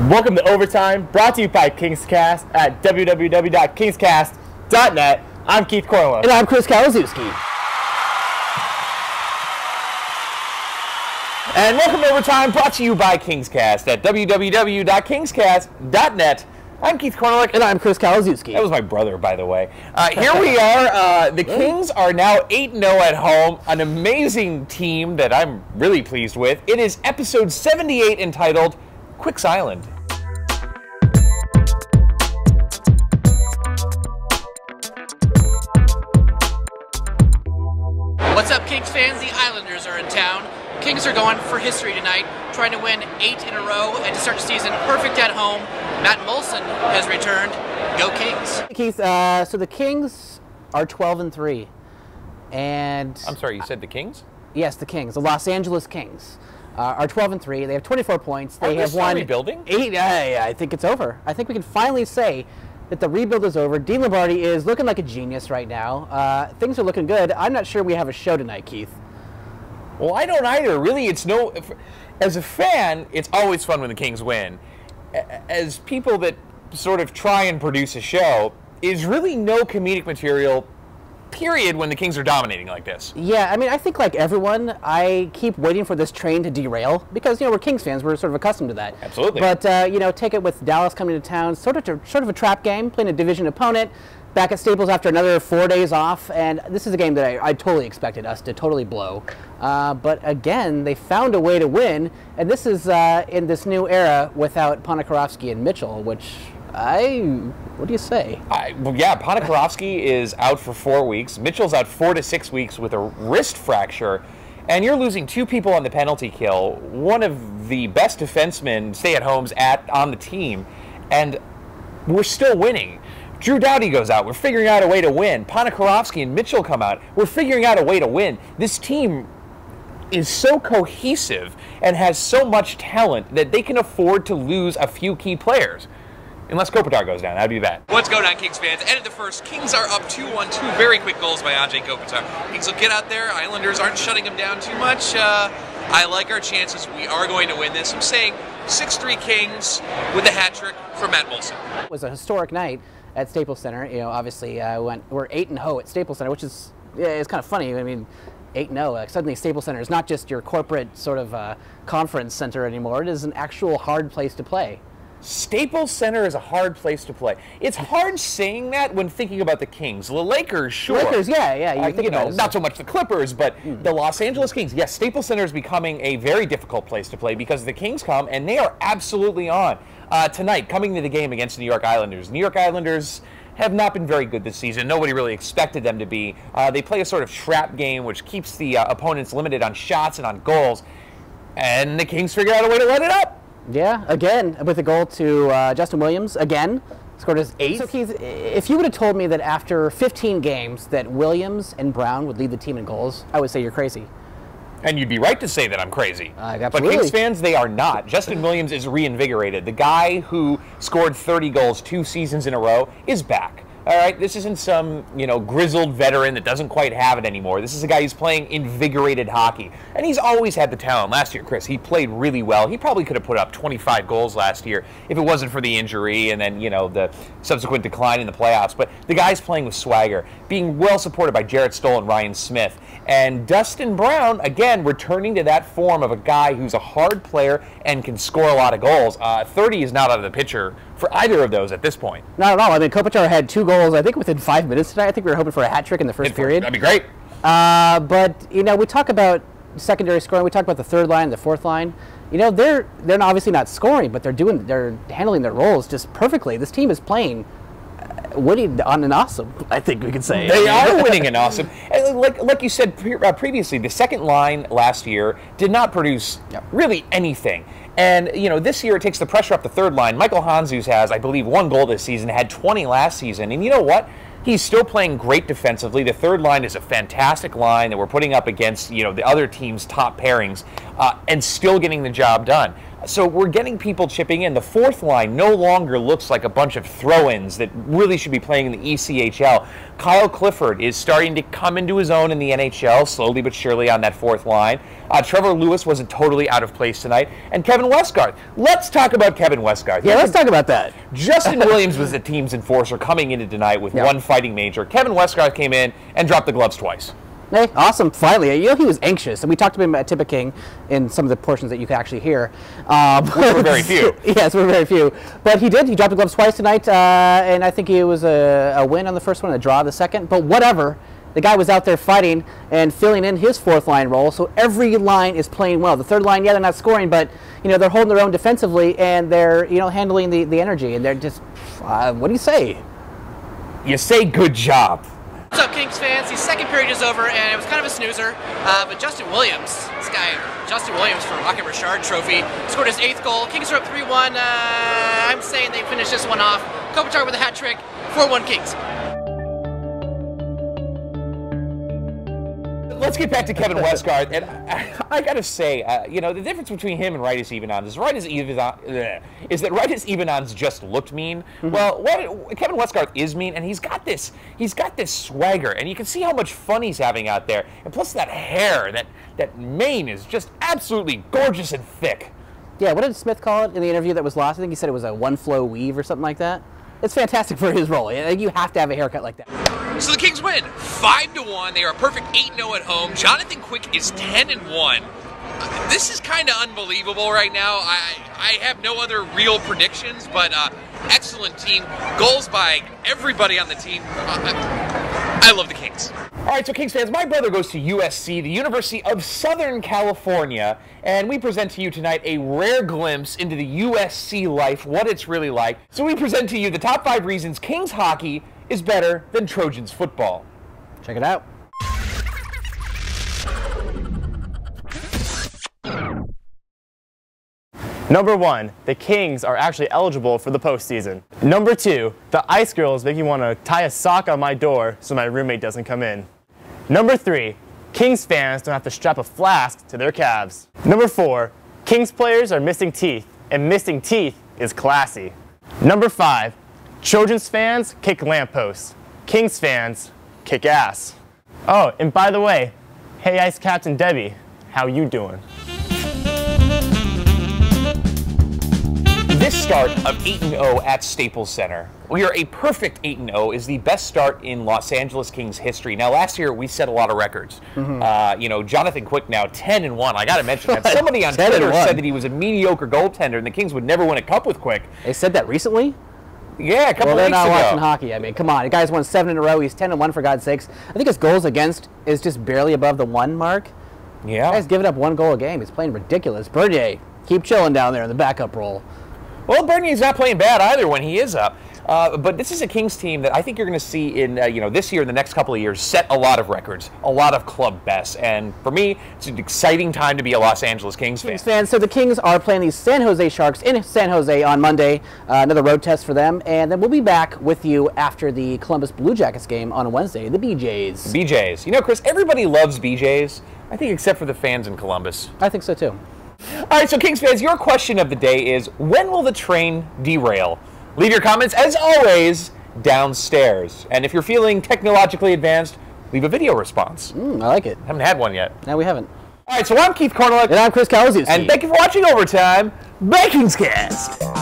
Welcome to Overtime, brought to you by KingsCast at www.kingscast.net. I'm Keith Cornwell. And I'm Chris Kalazewski. And welcome to Overtime, brought to you by KingsCast at www.kingscast.net. I'm Keith Cornwell. And I'm Chris Kalazewski. That was my brother, by the way. Here we are. The Kings are now 8-0 at home, an amazing team that I'm really pleased with. It is episode 78 entitled Quicks Island. What's up, Kings fans? The Islanders are in town. Kings are going for history tonight, trying to win 8 in a row and to start the season perfect at home. Matt Molson has returned. Go Kings. Keith, so the Kings are 12-3. And I'm sorry, you said the Kings? Yes, the Kings. The Los Angeles Kings are 12-3. They have 24 points. They Are have won rebuilding? 8. I think it's over. I think we can finally say that the rebuild is over. Dean Lombardi is looking like a genius right now. Things are looking good. I'm not sure we have a show tonight, Keith. Well, I don't either. Really, as a fan, it's always fun when the Kings win. As people that sort of try and produce a show, is really no comedic material, period, when the Kings are dominating like this. Yeah, I mean, I think like everyone, I keep waiting for this train to derail because, we're Kings fans. We're sort of accustomed to that. Absolutely. But, take it with Dallas coming to town, sort of a trap game, playing a division opponent, back at Staples after another 4 days off, and this is a game that I totally expected us to totally blow. But again, they found a way to win, and this is in this new era without Ponikarovsky and Mitchell, which what do you say? Well, yeah, Ponikarovsky is out for 4 weeks. Mitchell's out 4 to 6 weeks with a wrist fracture, and you're losing 2 people on the penalty kill, one of the best defensemen, stay-at-homes on the team, and we're still winning. Drew Doughty goes out. We're figuring out a way to win. Ponikarovsky and Mitchell come out. We're figuring out a way to win. This team is so cohesive and has so much talent that they can afford to lose a few key players. Unless Kopitar goes down. That'd be bad. What's going on, Kings fans? End of the first. Kings are up 2-1. 2 very quick goals by Andrei Kopitar. Kings will get out there. Islanders aren't shutting them down too much. I like our chances. We are going to win this. I'm saying 6-3 Kings with a hat trick for Matt Molson. It was a historic night at Staples Center. Obviously, we're 8-0 at Staples Center, which is it's kind of funny. I mean, 8-0. Suddenly, Staples Center is not just your corporate sort of conference center anymore. It is an actual hard place to play. Staples Center is a hard place to play. It's hard saying that when thinking about the Kings. The Lakers, sure. Lakers, yeah. You think not so much the Clippers, but the Los Angeles Kings. Yes, Staples Center is becoming a very difficult place to play because the Kings come, and they are absolutely on. Tonight, coming to the game against the New York Islanders. New York Islanders have not been very good this season. Nobody really expected them to be. They play a sort of trap game, which keeps the opponents limited on shots and on goals. And the Kings figured out a way to let it up. Yeah, again, with a goal to Justin Williams, again, scored his 8th. So Keith, if you would have told me that after 15 games that Williams and Brown would lead the team in goals, I would say you're crazy. And you'd be right to say that I'm crazy. Absolutely. But Kings fans, they are not. Justin Williams is reinvigorated. The guy who scored 30 goals 2 seasons in a row is back. All right, this isn't some, grizzled veteran that doesn't quite have it anymore. This is a guy who's playing invigorated hockey. And he's always had the talent. Last year, Chris, he played really well. He probably could have put up 25 goals last year if it wasn't for the injury and then, the subsequent decline in the playoffs. But the guy's playing with swagger, being well supported by Jarrett Stoll and Ryan Smith. And Dustin Brown, again, returning to that form of a guy who's a hard player and can score a lot of goals. 30 is not out of the picture for either of those at this point. Not at all. I mean, Kopitar had 2 goals, I think, within 5 minutes tonight. I think we were hoping for a hat trick in the first period. That'd be great. But, we talk about secondary scoring. We talk about the third line and the fourth line. They're obviously not scoring, but they're handling their roles just perfectly. This team is playing winning on an awesome, I think we could say. They are winning an awesome. Like you said previously, the second line last year did not produce really anything. And, this year it takes the pressure off the third line. Michael Hanzus has, I believe, 1 goal this season, had 20 last season. And you know what? He's still playing great defensively. The third line is a fantastic line that we're putting up against, the other team's top pairings and still getting the job done. So we're getting people chipping in. The fourth line no longer looks like a bunch of throw-ins that really should be playing in the ECHL. Kyle Clifford is starting to come into his own in the NHL, slowly but surely on that fourth line. Trevor Lewis wasn't totally out of place tonight. And Kevin Westgarth. Let's talk about Kevin Westgarth. Yeah, let's talk about that. Justin Williams was the team's enforcer coming into tonight with one fighting major. Kevin Westgarth came in and dropped the gloves twice. Hey, awesome, finally. You know, he was anxious, and we talked to him at Tippecanoe in some of the portions that you could actually hear. Which were very few. Yes, were very few. But he did. He dropped the gloves twice tonight, and I think it was a win on the first one, a draw the second. But whatever. The guy was out there fighting and filling in his fourth line role, so every line is playing well. The third line, yeah, they're not scoring, but you know they're holding their own defensively, and they're handling the energy, and they're just what do you say? You say good job. What's up, Kings fans? The second period is over, and it was kind of a snoozer. But Justin Williams, Justin Williams for Rocket Richard Trophy, scored his 8th goal. Kings are up 3-1. I'm saying they finish this one off. Kopitar with a hat trick. 4-1 Kings. Let's get back to Kevin Westgarth, and I gotta say, the difference between him and Rytis Ivanons is that Rytis Ivanons just looked mean. Well, Kevin Westgarth is mean, and he's got this swagger, and you can see how much fun he's having out there. And plus, that hair, that mane is just absolutely gorgeous and thick. Yeah, what did Smith call it in the interview that was lost? I think he said it was a one-flow weave or something like that. It's fantastic for his role. You have to have a haircut like that. So the Kings win 5-1. They are a perfect 8-0 at home. Jonathan Quick is 10-1. This is kind of unbelievable right now. I have no other real predictions, but excellent team. Goals by everybody on the team. I love the Kings. All right, so Kings fans, my brother goes to USC, the University of Southern California, and we present to you tonight a rare glimpse into the USC life, what it's really like. So we present to you the top 5 reasons Kings hockey is better than Trojans football. Check it out. Number 1, the Kings are actually eligible for the postseason. Number 2, the Ice Girls make me want to tie a sock on my door so my roommate doesn't come in. Number 3, Kings fans don't have to strap a flask to their calves. Number 4, Kings players are missing teeth, and missing teeth is classy. Number 5, Trojans fans kick lampposts. Kings fans kick ass. Oh, and by the way, hey Ice Captain Debbie, how you doing? This start of 8-0 at Staples Center. We are a perfect 8-0 is the best start in Los Angeles Kings history. Now, last year we set a lot of records. Jonathan Quick now 10-1. I got to mention that. Somebody on Twitter said that he was a mediocre goaltender and the Kings would never win a cup with Quick. They said that recently? Yeah, a couple weeks ago. Well, they're not watching hockey. I mean, come on. The guy's won 7 in a row. He's 10-1 for God's sakes. I think his goals against is just barely above the 1 mark. Yeah. The guy's giving up 1 goal a game. He's playing ridiculous. Bernier, keep chilling down there in the backup role. Well, Bernier's not playing bad either when he is up. But this is a Kings team that I think you're going to see in this year and the next couple of years set a lot of records, a lot of club bests. And for me, it's an exciting time to be a Los Angeles Kings fan. So the Kings are playing the San Jose Sharks in San Jose on Monday, another road test for them. And then we'll be back with you after the Columbus Blue Jackets game on Wednesday, the BJs. BJs. You know, Chris, everybody loves BJs, I think except for the fans in Columbus. I think so, too. All right, so Kings fans, your question of the day is, when will the train derail? Leave your comments, as always, downstairs. And if you're feeling technologically advanced, leave a video response. I like it. Haven't had one yet. No, we haven't. All right, so I'm Keith Cornelick. And I'm Chris Kawazuski. And thank you for watching Overtime, KingsCast.